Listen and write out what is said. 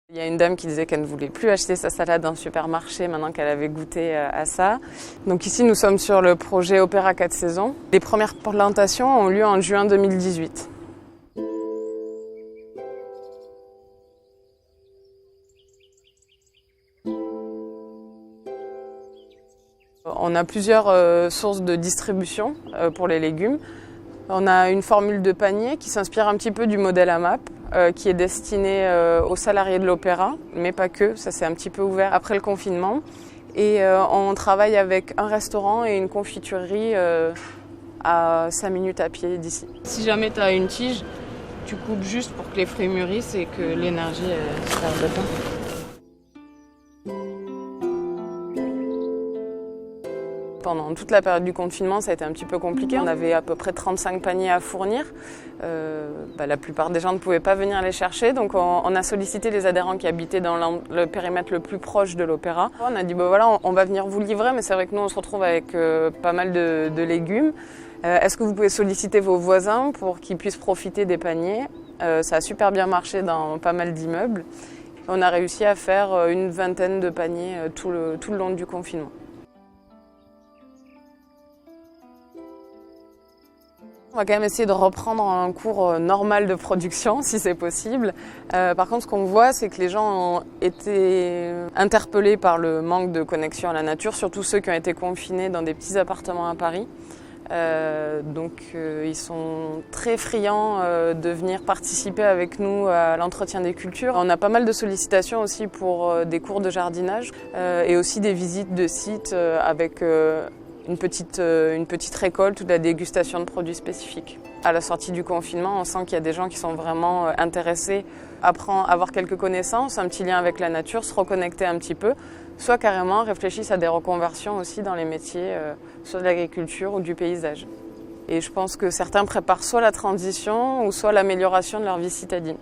Il y a une dame qui disait qu'elle ne voulait plus acheter sa salade dans le supermarché maintenant qu'elle avait goûté à ça. Donc ici, nous sommes sur le projet Opéra 4 saisons. Les premières plantations ont lieu en juin 2018. On a plusieurs sources de distribution pour les légumes. On a une formule de panier qui s'inspire un petit peu du modèle AMAP, qui est destiné aux salariés de l'Opéra, mais pas que, ça s'est un petit peu ouvert après le confinement. Et on travaille avec un restaurant et une confiturerie à 5 minutes à pied d'ici. Si jamais tu as une tige, tu coupes juste pour que les fruits mûrissent et que l'énergie se perde pas. Pendant toute la période du confinement, ça a été un petit peu compliqué. On avait à peu près 35 paniers à fournir. La plupart des gens ne pouvaient pas venir les chercher, donc on a sollicité les adhérents qui habitaient dans le périmètre le plus proche de l'Opéra. On a dit voilà, on va venir vous livrer, mais c'est vrai que nous on se retrouve avec pas mal de légumes. Est-ce que vous pouvez solliciter vos voisins pour qu'ils puissent profiter des paniers? Ça a super bien marché dans pas mal d'immeubles. On a réussi à faire une vingtaine de paniers tout le long du confinement. On va quand même essayer de reprendre un cours normal de production, si c'est possible. Par contre, ce qu'on voit, c'est que les gens ont été interpellés par le manque de connexion à la nature, surtout ceux qui ont été confinés dans des petits appartements à Paris. Ils sont très friands de venir participer avec nous à l'entretien des cultures. On a pas mal de sollicitations aussi pour des cours de jardinage et aussi des visites de sites avec une petite récolte ou de la dégustation de produits spécifiques. À la sortie du confinement, on sent qu'il y a des gens qui sont vraiment intéressés à avoir quelques connaissances, un petit lien avec la nature, se reconnecter un petit peu, soit carrément réfléchissent à des reconversions aussi dans les métiers, soit de l'agriculture ou du paysage. Et je pense que certains préparent soit la transition ou soit l'amélioration de leur vie citadine.